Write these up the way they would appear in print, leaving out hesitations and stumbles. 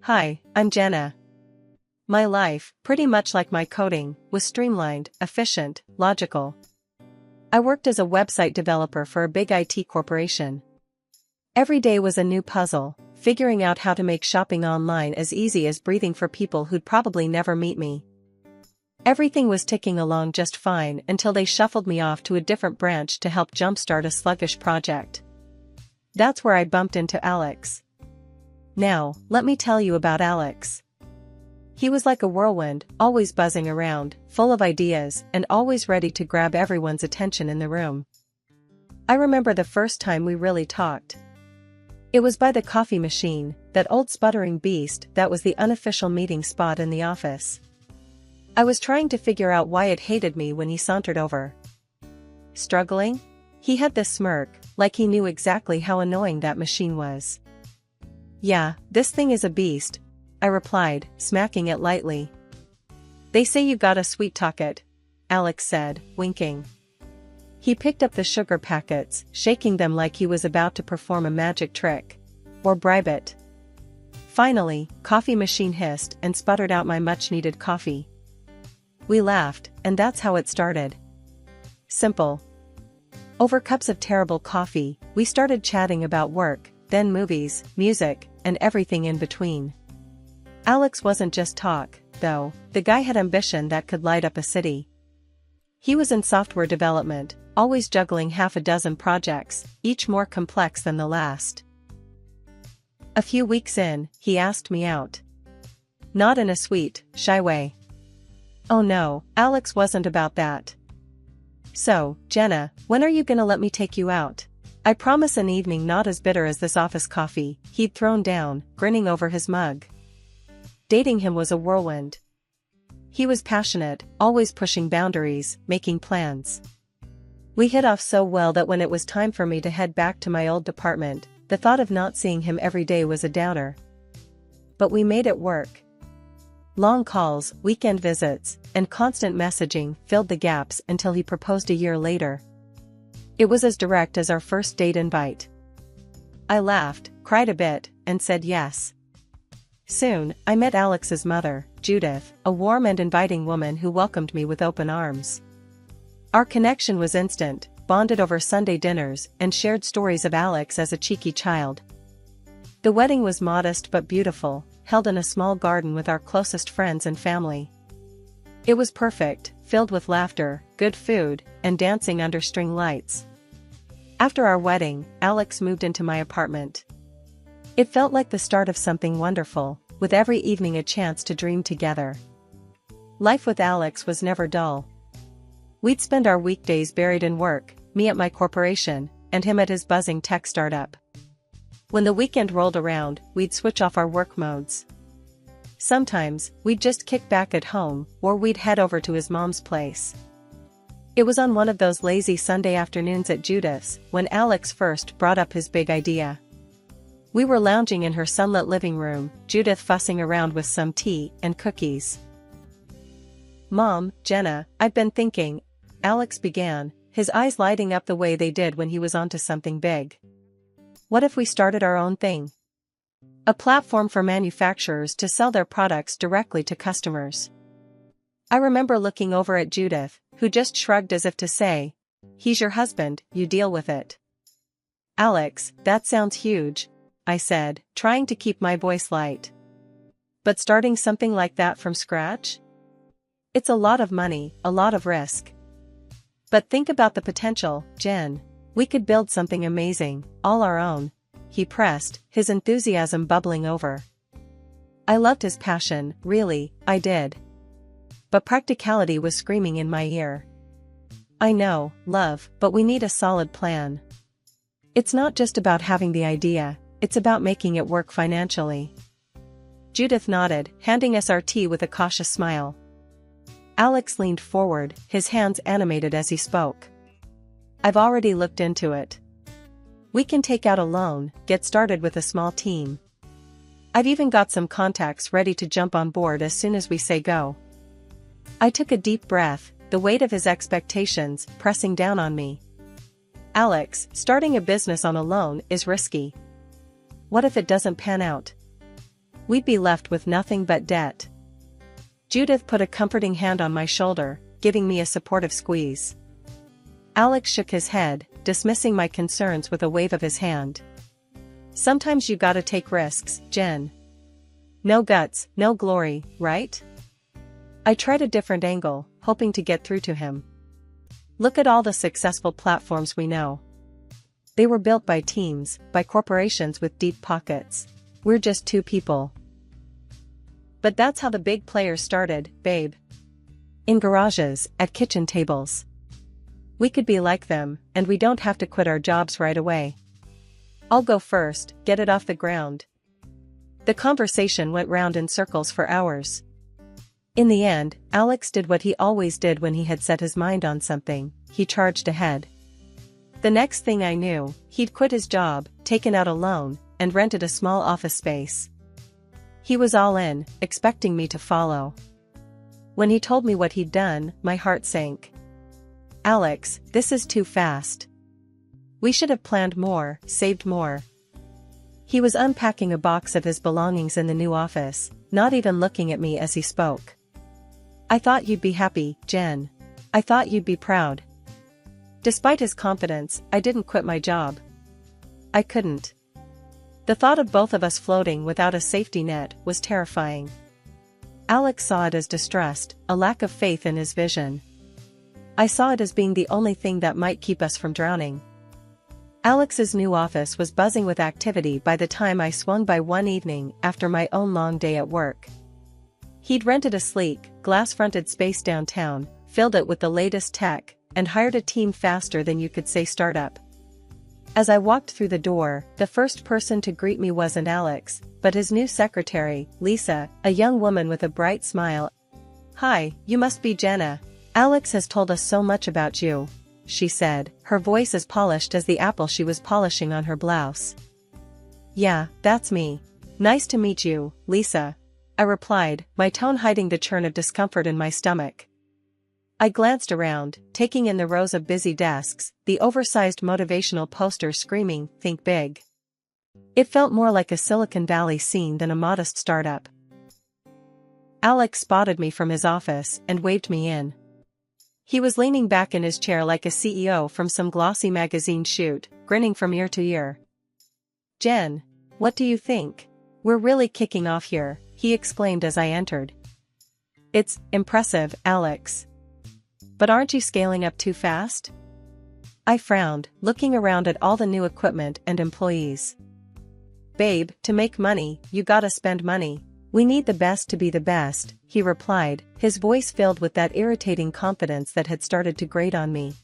Hi, I'm Jenna. My life, pretty much like my coding, was streamlined, efficient, logical. I worked as a website developer for a big IT corporation. Every day was a new puzzle, figuring out how to make shopping online as easy as breathing for people who'd probably never meet me. Everything was ticking along just fine until they shuffled me off to a different branch to help jumpstart a sluggish project. That's where I bumped into Alex. Now, let me tell you about Alex. He was like a whirlwind, always buzzing around, full of ideas, and always ready to grab everyone's attention in the room. I remember the first time we really talked. It was by the coffee machine, that old sputtering beast that was the unofficial meeting spot in the office. I was trying to figure out why it hated me when he sauntered over. Struggling? He had this smirk, like he knew exactly how annoying that machine was. Yeah, this thing is a beast, I replied, smacking it lightly. They say you gotta sweet-talk it, Alex said, winking. He picked up the sugar packets, shaking them like he was about to perform a magic trick. Or bribe it. Finally, coffee machine hissed and sputtered out my much-needed coffee. We laughed, and that's how it started. Simple. Over cups of terrible coffee, we started chatting about work, then movies, music, and everything in between. Alex wasn't just talk, though. The guy had ambition that could light up a city. He was in software development, always juggling half a dozen projects, each more complex than the last. A few weeks in, he asked me out. Not in a sweet, shy way. Oh no, Alex wasn't about that. So, Jenna, when are you gonna let me take you out? I promise an evening not as bitter as this office coffee, he'd thrown down, grinning over his mug. Dating him was a whirlwind. He was passionate, always pushing boundaries, making plans. We hit off so well that when it was time for me to head back to my old department, the thought of not seeing him every day was a downer. But we made it work. Long calls, weekend visits, and constant messaging filled the gaps until he proposed a year later. It was as direct as our first date invite. I laughed, cried a bit, and said yes. Soon, I met Alex's mother, Judith, a warm and inviting woman who welcomed me with open arms. Our connection was instant, bonded over Sunday dinners and shared stories of Alex as a cheeky child. The wedding was modest but beautiful, held in a small garden with our closest friends and family. It was perfect, filled with laughter, good food, and dancing under string lights. After our wedding, Alex moved into my apartment. It felt like the start of something wonderful, with every evening a chance to dream together. Life with Alex was never dull. We'd spend our weekdays buried in work, me at my corporation, and him at his buzzing tech startup. When the weekend rolled around, we'd switch off our work modes. Sometimes, we'd just kick back at home, or we'd head over to his mom's place. It was on one of those lazy Sunday afternoons at Judith's, when Alex first brought up his big idea. We were lounging in her sunlit living room, Judith fussing around with some tea and cookies. Mom, Jenna, I've been thinking, Alex began, his eyes lighting up the way they did when he was onto something big. What if we started our own thing? A platform for manufacturers to sell their products directly to customers. I remember looking over at Judith, who just shrugged as if to say, "He's your husband, you deal with it." Alex, that sounds huge, I said, trying to keep my voice light. But starting something like that from scratch? It's a lot of money, a lot of risk. But think about the potential, Jen. We could build something amazing, all our own. He pressed, his enthusiasm bubbling over. I loved his passion, really, I did. But practicality was screaming in my ear. I know, love, but we need a solid plan. It's not just about having the idea, it's about making it work financially. Judith nodded, handing us our tea with a cautious smile. Alex leaned forward, his hands animated as he spoke. I've already looked into it. We can take out a loan, get started with a small team. I've even got some contacts ready to jump on board as soon as we say go. I took a deep breath, the weight of his expectations pressing down on me. Alex, starting a business on a loan is risky. What if it doesn't pan out? We'd be left with nothing but debt. Judith put a comforting hand on my shoulder, giving me a supportive squeeze. Alex shook his head, dismissing my concerns with a wave of his hand. Sometimes you gotta take risks, Jen. No guts, no glory, right? I tried a different angle, hoping to get through to him. Look at all the successful platforms we know. They were built by teams, by corporations with deep pockets. We're just two people. But that's how the big players started, babe. In garages, at kitchen tables. We could be like them, and we don't have to quit our jobs right away. I'll go first, get it off the ground. The conversation went round in circles for hours. In the end, Alex did what he always did when he had set his mind on something: he charged ahead. The next thing I knew, he'd quit his job, taken out a loan, and rented a small office space. He was all in, expecting me to follow. When he told me what he'd done, my heart sank. Alex, this is too fast. We should have planned more, saved more. He was unpacking a box of his belongings in the new office, not even looking at me as he spoke. I thought you'd be happy, Jen. I thought you'd be proud. Despite his confidence, I didn't quit my job. I couldn't. The thought of both of us floating without a safety net was terrifying. Alex saw it as distrust, a lack of faith in his vision. I saw it as being the only thing that might keep us from drowning. Alex's new office was buzzing with activity by the time I swung by one evening after my own long day at work. He'd rented a sleek, glass-fronted space downtown, filled it with the latest tech, and hired a team faster than you could say startup. As I walked through the door, the first person to greet me wasn't Alex, but his new secretary, Lisa, a young woman with a bright smile. "Hi, you must be Jenna. Alex has told us so much about you," she said, her voice as polished as the apple she was polishing on her blouse. "Yeah, that's me. Nice to meet you, Lisa," I replied, my tone hiding the churn of discomfort in my stomach. I glanced around, taking in the rows of busy desks, the oversized motivational posters screaming, "Think big." It felt more like a Silicon Valley scene than a modest startup. Alex spotted me from his office and waved me in. He was leaning back in his chair like a CEO from some glossy magazine shoot, grinning from ear to ear. "Jen, what do you think? We're really kicking off here," he exclaimed as I entered. "It's impressive, Alex. But aren't you scaling up too fast?" I frowned, looking around at all the new equipment and employees. "Babe, to make money, you gotta spend money. We need the best to be the best," he replied, his voice filled with that irritating confidence that had started to grate on me.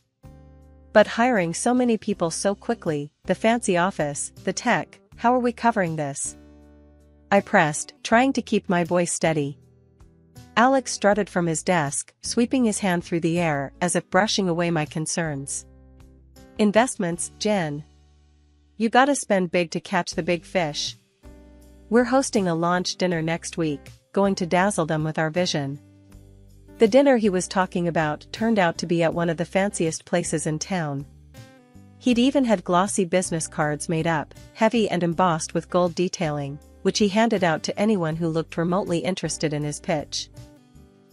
"But hiring so many people so quickly, the fancy office, the tech, how are we covering this?" I pressed, trying to keep my voice steady. Alex strutted from his desk, sweeping his hand through the air as if brushing away my concerns. "Investments, Jen. You gotta spend big to catch the big fish. We're hosting a launch dinner next week, going to dazzle them with our vision." The dinner he was talking about turned out to be at one of the fanciest places in town. He'd even had glossy business cards made up, heavy and embossed with gold detailing, which he handed out to anyone who looked remotely interested in his pitch.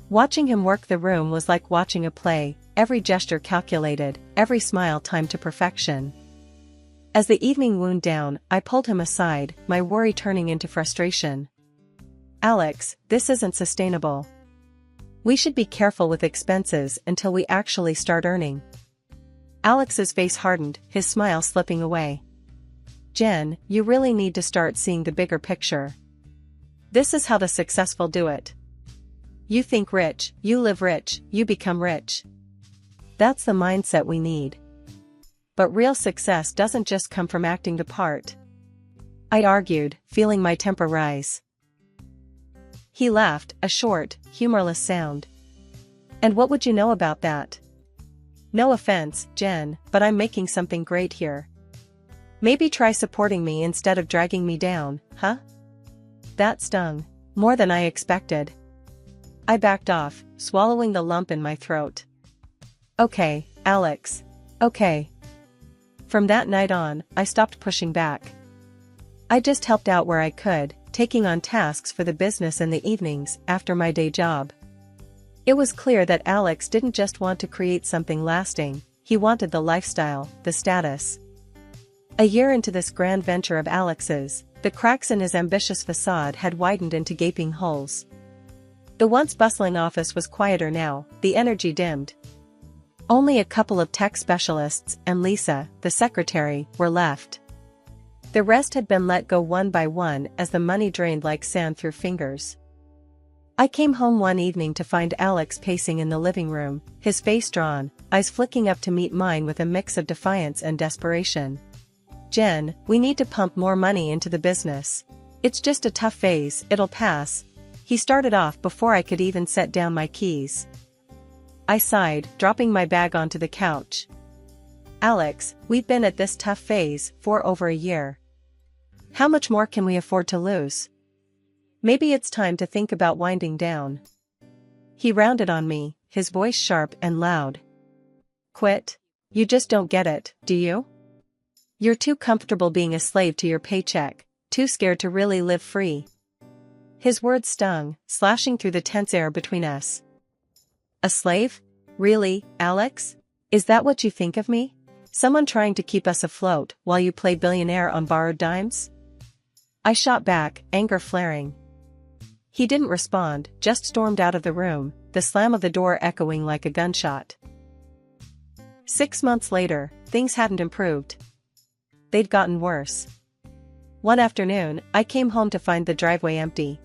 Watching him work the room was like watching a play, every gesture calculated, every smile timed to perfection. As the evening wound down, I pulled him aside, my worry turning into frustration. "Alex, this isn't sustainable. We should be careful with expenses until we actually start earning." Alex's face hardened, his smile slipping away. "Jen, you really need to start seeing the bigger picture. This is how the successful do it. You think rich, you live rich, you become rich. That's the mindset we need. But real success doesn't just come from acting the part," I argued, feeling my temper rise. He laughed, a short, humorless sound. "And what would you know about that? No offense, Jen, but I'm making something great here. Maybe try supporting me instead of dragging me down, huh?" That stung. More than I expected. I backed off, swallowing the lump in my throat. "Okay, Alex. Okay." From that night on, I stopped pushing back. I just helped out where I could, taking on tasks for the business in the evenings after my day job. It was clear that Alex didn't just want to create something lasting, he wanted the lifestyle, the status. A year into this grand venture of Alex's, the cracks in his ambitious facade had widened into gaping holes. The once bustling office was quieter now, the energy dimmed. Only a couple of tech specialists and Lisa, the secretary, were left. The rest had been let go one by one as the money drained like sand through fingers. I came home one evening to find Alex pacing in the living room, his face drawn, eyes flicking up to meet mine with a mix of defiance and desperation. "Jen, we need to pump more money into the business. It's just a tough phase, it'll pass." He started off before I could even set down my keys. I sighed, dropping my bag onto the couch. "Alex, we've been at this tough phase for over a year. How much more can we afford to lose? Maybe it's time to think about winding down." He rounded on me, his voice sharp and loud. "Quit? You just don't get it, do you? You're too comfortable being a slave to your paycheck, too scared to really live free." His words stung, slashing through the tense air between us. "A slave? Really, Alex? Is that what you think of me? Someone trying to keep us afloat while you play billionaire on borrowed dimes?" I shot back, anger flaring. He didn't respond, just stormed out of the room, the slam of the door echoing like a gunshot. 6 months later, things hadn't improved. They'd gotten worse. One afternoon, I came home to find the driveway empty.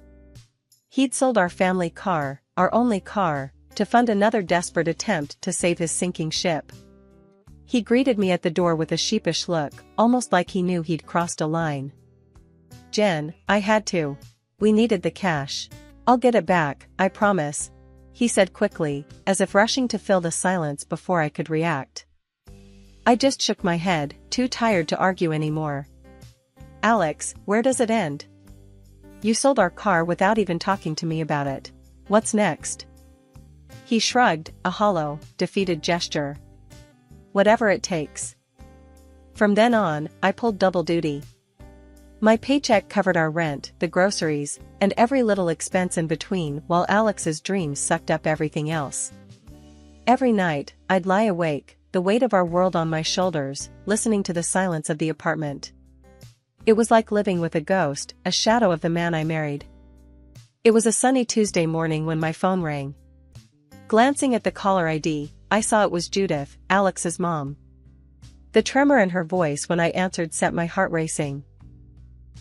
He'd sold our family car, our only car, to fund another desperate attempt to save his sinking ship. He greeted me at the door with a sheepish look, almost like he knew he'd crossed a line. "Jen, I had to. We needed the cash. I'll get it back, I promise," he said quickly, as if rushing to fill the silence before I could react. I just shook my head, too tired to argue anymore. "Alex, where does it end? You sold our car without even talking to me about it. What's next?" He shrugged, a hollow, defeated gesture. "Whatever it takes." From then on, I pulled double duty. My paycheck covered our rent, the groceries, and every little expense in between while Alex's dreams sucked up everything else. Every night, I'd lie awake, the weight of our world on my shoulders, listening to the silence of the apartment. It was like living with a ghost, a shadow of the man I married. It was a sunny Tuesday morning when my phone rang. Glancing at the caller ID, I saw it was Judith, Alex's mom. The tremor in her voice when I answered set my heart racing.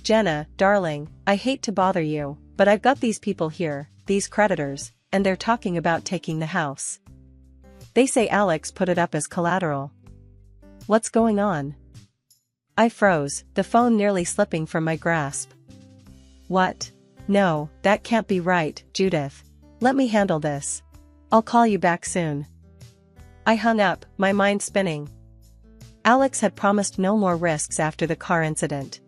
"Jenna, darling, I hate to bother you, but I've got these people here, these creditors, and they're talking about taking the house. They say Alex put it up as collateral." "What's going on?" I froze, the phone nearly slipping from my grasp. "What? No, that can't be right, Judith. Let me handle this. I'll call you back soon." I hung up, my mind spinning. Alex had promised no more risks after the car incident.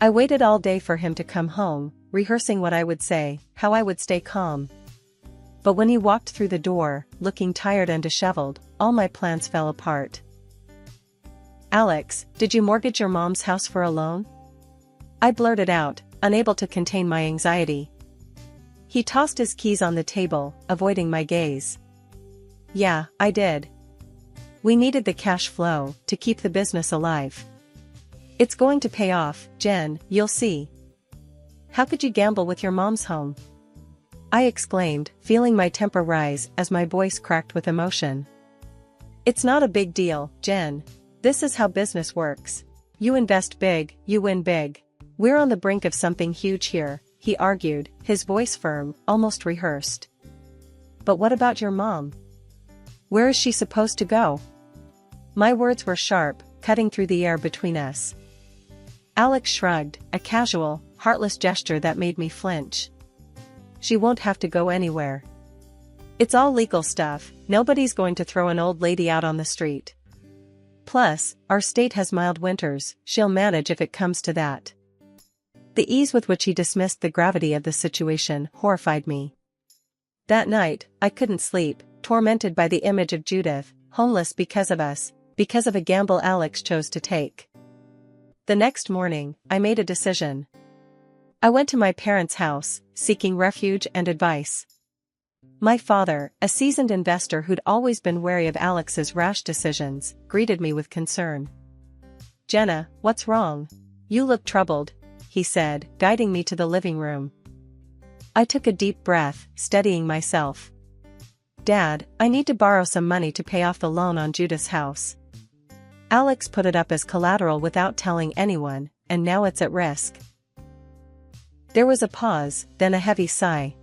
I waited all day for him to come home, rehearsing what I would say, how I would stay calm. But when he walked through the door, looking tired and disheveled, all my plans fell apart. "Alex, did you mortgage your mom's house for a loan?" I blurted out, unable to contain my anxiety. He tossed his keys on the table, avoiding my gaze. "Yeah, I did. We needed the cash flow to keep the business alive. It's going to pay off, Jen, you'll see." "How could you gamble with your mom's home?" I exclaimed, feeling my temper rise as my voice cracked with emotion. "It's not a big deal, Jen. This is how business works. You invest big, you win big. We're on the brink of something huge here," he argued, his voice firm, almost rehearsed. "But what about your mom? Where is she supposed to go?" My words were sharp, cutting through the air between us. Alex shrugged, a casual, heartless gesture that made me flinch. "She won't have to go anywhere. It's all legal stuff, nobody's going to throw an old lady out on the street. Plus, our state has mild winters, she'll manage if it comes to that." The ease with which he dismissed the gravity of the situation horrified me. That night, I couldn't sleep, tormented by the image of Judith, homeless because of us, because of a gamble Alex chose to take. The next morning, I made a decision. I went to my parents' house, seeking refuge and advice. My father, a seasoned investor who'd always been wary of Alex's rash decisions, greeted me with concern. "Jenna, what's wrong? You look troubled," he said, guiding me to the living room. I took a deep breath, steadying myself. "Dad, I need to borrow some money to pay off the loan on Judith's house. Alex put it up as collateral without telling anyone, and now it's at risk." There was a pause, then a heavy sigh.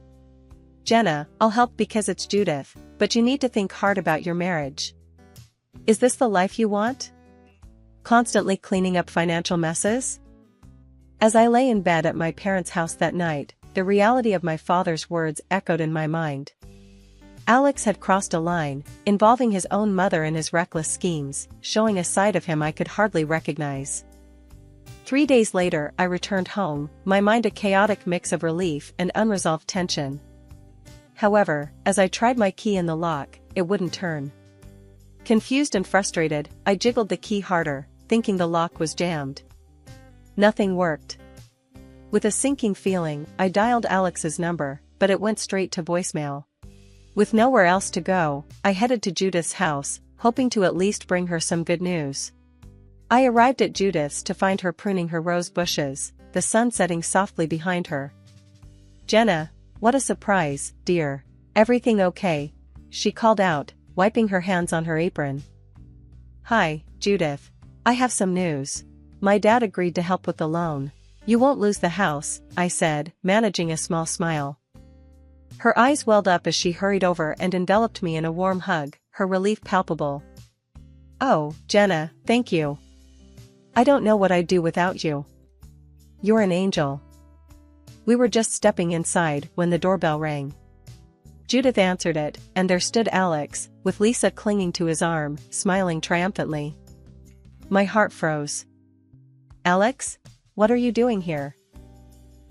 "Jenna, I'll help because it's Judith, but you need to think hard about your marriage. Is this the life you want? Constantly cleaning up financial messes?" As I lay in bed at my parents' house that night, the reality of my father's words echoed in my mind. Alex had crossed a line, involving his own mother in his reckless schemes, showing a side of him I could hardly recognize. 3 days later, I returned home, my mind a chaotic mix of relief and unresolved tension. However, as I tried my key in the lock, it wouldn't turn. Confused and frustrated, I jiggled the key harder, thinking the lock was jammed. Nothing worked. With a sinking feeling, I dialed Alex's number, but it went straight to voicemail. With nowhere else to go, I headed to Judith's house, hoping to at least bring her some good news. I arrived at Judith's to find her pruning her rose bushes, the sun setting softly behind her. "Jenna, what a surprise, dear. Everything okay?" she called out, wiping her hands on her apron. "Hi, Judith. I have some news. My dad agreed to help with the loan. You won't lose the house," I said, managing a small smile. Her eyes welled up as she hurried over and enveloped me in a warm hug, her relief palpable. "Oh, Jenna, thank you. I don't know what I'd do without you. You're an angel." We were just stepping inside when the doorbell rang. Judith answered it, and there stood Alex, with Lisa clinging to his arm, smiling triumphantly. My heart froze. "Alex? What are you doing here?"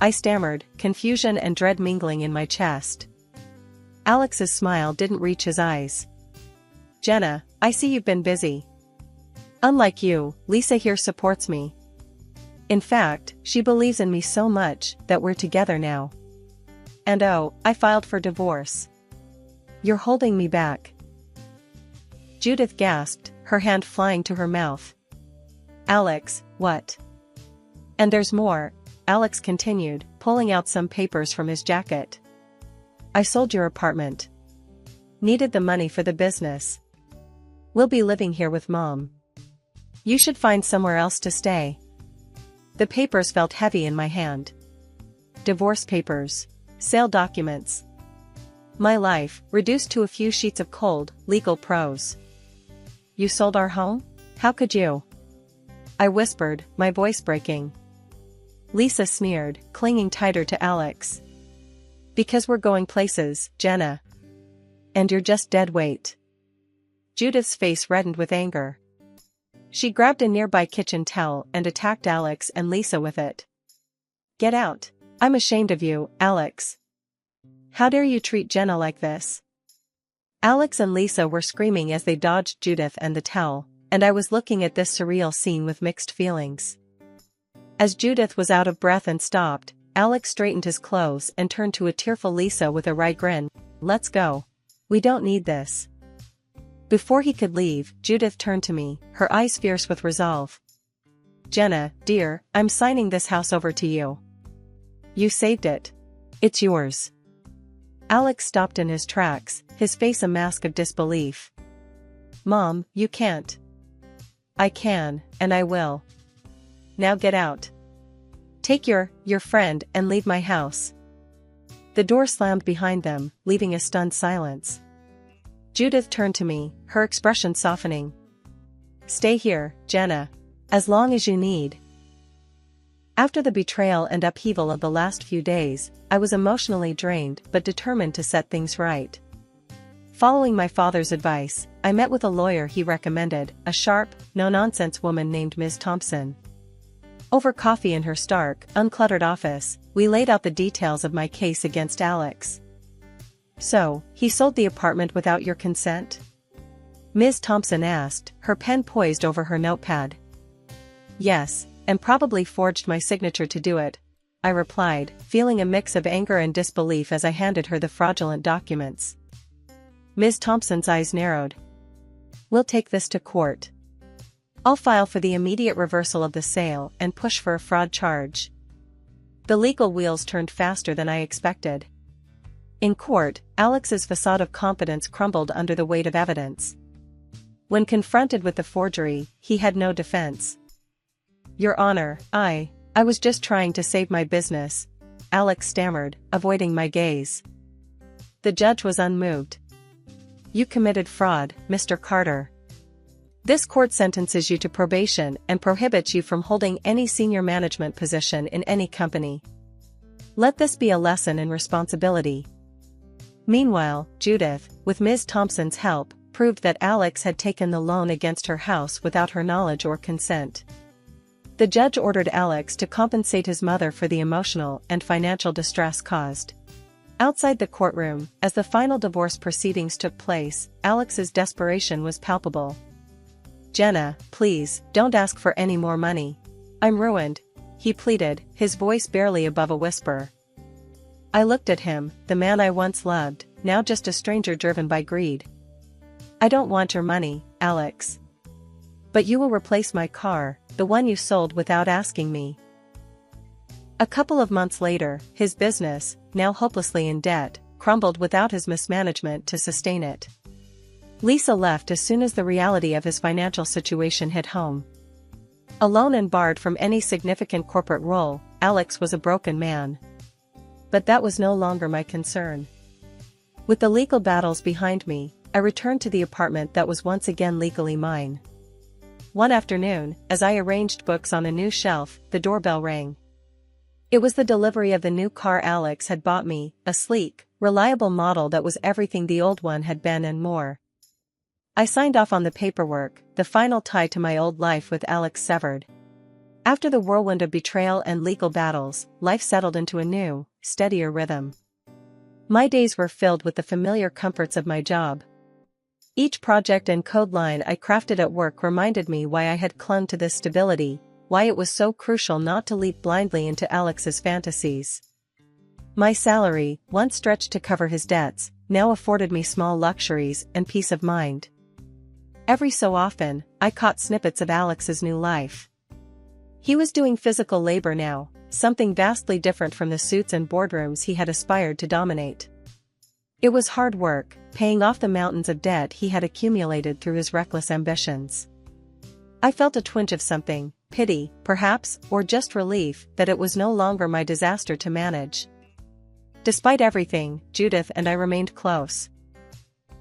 I stammered, confusion and dread mingling in my chest. Alex's smile didn't reach his eyes. "Jenna, I see you've been busy. Unlike you, Lisa here supports me. In fact, she believes in me so much that we're together now. And oh, I filed for divorce. You're holding me back." Judith gasped, her hand flying to her mouth. "Alex, what?" "And there's more," Alex continued, pulling out some papers from his jacket. "I sold your apartment. Needed the money for the business. We'll be living here with Mom. You should find somewhere else to stay." The papers felt heavy in my hand. Divorce papers. Sale documents. My life, reduced to a few sheets of cold, legal prose. "You sold our home? How could you?" I whispered, my voice breaking. Lisa sneered, clinging tighter to Alex. "Because we're going places, Jenna. And you're just dead weight." Judith's face reddened with anger. She grabbed a nearby kitchen towel and attacked Alex and Lisa with it. "Get out. I'm ashamed of you, Alex. How dare you treat Jenna like this?" Alex and Lisa were screaming as they dodged Judith and the towel, and I was looking at this surreal scene with mixed feelings. As Judith was out of breath and stopped, Alex straightened his clothes and turned to a tearful Lisa with a wry grin. "Let's go. We don't need this." Before he could leave, Judith turned to me, her eyes fierce with resolve. "Jenna, dear, I'm signing this house over to you. You saved it. It's yours." Alex stopped in his tracks, his face a mask of disbelief. "Mom, you can't." "I can, and I will. Now get out. Take your friend and leave my house." The door slammed behind them, leaving a stunned silence. Judith turned to me, her expression softening. "Stay here, Jenna. As long as you need." After the betrayal and upheaval of the last few days, I was emotionally drained but determined to set things right. Following my father's advice, I met with a lawyer he recommended, a sharp, no-nonsense woman named Ms. Thompson. Over coffee in her stark, uncluttered office, we laid out the details of my case against Alex. "So, he sold the apartment without your consent?" Ms. Thompson asked, her pen poised over her notepad. "Yes, and probably forged my signature to do it," I replied, feeling a mix of anger and disbelief as I handed her the fraudulent documents. Ms. Thompson's eyes narrowed. "We'll take this to court. I'll file for the immediate reversal of the sale and push for a fraud charge." The legal wheels turned faster than I expected. In court, Alex's facade of competence crumbled under the weight of evidence. When confronted with the forgery, he had no defense. "Your Honor, I was just trying to save my business," Alex stammered, avoiding my gaze. The judge was unmoved. "You committed fraud, Mr. Carter. This court sentences you to probation and prohibits you from holding any senior management position in any company. Let this be a lesson in responsibility." Meanwhile, Judith, with Ms. Thompson's help, proved that Alex had taken the loan against her house without her knowledge or consent. The judge ordered Alex to compensate his mother for the emotional and financial distress caused. Outside the courtroom, as the final divorce proceedings took place, Alex's desperation was palpable. "Jenna, please, don't ask for any more money. I'm ruined," he pleaded, his voice barely above a whisper. I looked at him, the man I once loved, now just a stranger driven by greed. "I don't want your money, Alex. But you will replace my car, the one you sold without asking me." A couple of months later, his business, now hopelessly in debt, crumbled without his mismanagement to sustain it. Lisa left as soon as the reality of his financial situation hit home. Alone and barred from any significant corporate role, Alex was a broken man. But that was no longer my concern. With the legal battles behind me, I returned to the apartment that was once again legally mine. One afternoon, as I arranged books on a new shelf, the doorbell rang. It was the delivery of the new car Alex had bought me, a sleek, reliable model that was everything the old one had been and more. I signed off on the paperwork, the final tie to my old life with Alex severed. After the whirlwind of betrayal and legal battles, life settled into a new, steadier rhythm. My days were filled with the familiar comforts of my job. Each project and code line I crafted at work reminded me why I had clung to this stability, why it was so crucial not to leap blindly into Alex's fantasies. My salary, once stretched to cover his debts, now afforded me small luxuries and peace of mind. Every so often, I caught snippets of Alex's new life. He was doing physical labor now, something vastly different from the suits and boardrooms he had aspired to dominate. It was hard work, paying off the mountains of debt he had accumulated through his reckless ambitions. I felt a twinge of something, pity, perhaps, or just relief, that it was no longer my disaster to manage. Despite everything, Judith and I remained close.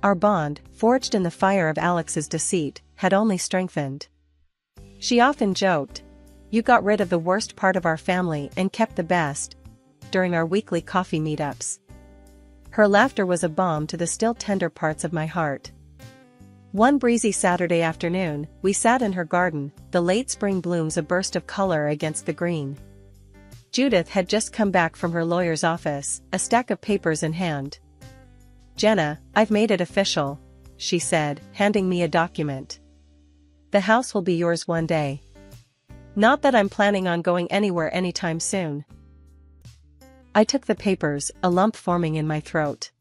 Our bond, forged in the fire of Alex's deceit, had only strengthened. She often joked, "You got rid of the worst part of our family and kept the best," during our weekly coffee meetups. Her laughter was a balm to the still tender parts of my heart. One breezy Saturday afternoon, we sat in her garden, the late spring blooms a burst of color against the green. Judith had just come back from her lawyer's office, a stack of papers in hand. "Jenna, I've made it official," she said, handing me a document. "The house will be yours one day. Not that I'm planning on going anywhere anytime soon." I took the papers, a lump forming in my throat.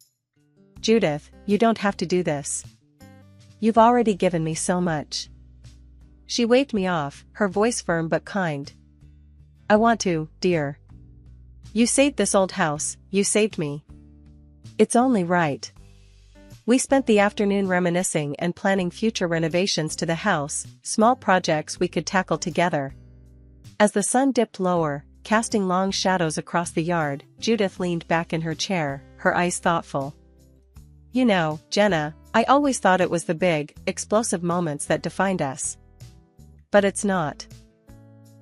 "Judith, you don't have to do this. You've already given me so much." She waved me off, her voice firm but kind. "I want to, dear. You saved this old house, you saved me. It's only right." We spent the afternoon reminiscing and planning future renovations to the house, small projects we could tackle together. As the sun dipped lower, casting long shadows across the yard, Judith leaned back in her chair, her eyes thoughtful. "You know, Jenna, I always thought it was the big, explosive moments that defined us. But it's not.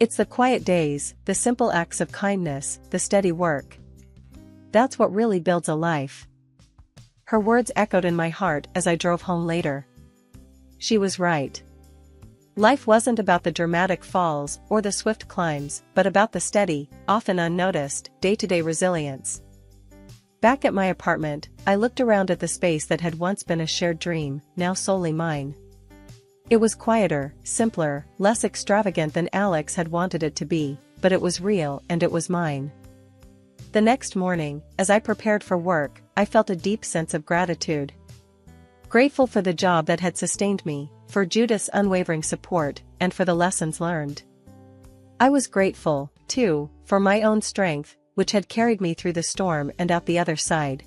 It's the quiet days, the simple acts of kindness, the steady work. That's what really builds a life." Her words echoed in my heart as I drove home later. She was right. Life wasn't about the dramatic falls or the swift climbs, but about the steady, often unnoticed, day-to-day resilience. Back at my apartment, I looked around at the space that had once been a shared dream, now solely mine. It was quieter, simpler, less extravagant than Alex had wanted it to be, but it was real and it was mine. The next morning, as I prepared for work, I felt a deep sense of gratitude. Grateful for the job that had sustained me, for Judith's unwavering support, and for the lessons learned. I was grateful, too, for my own strength, which had carried me through the storm and out the other side.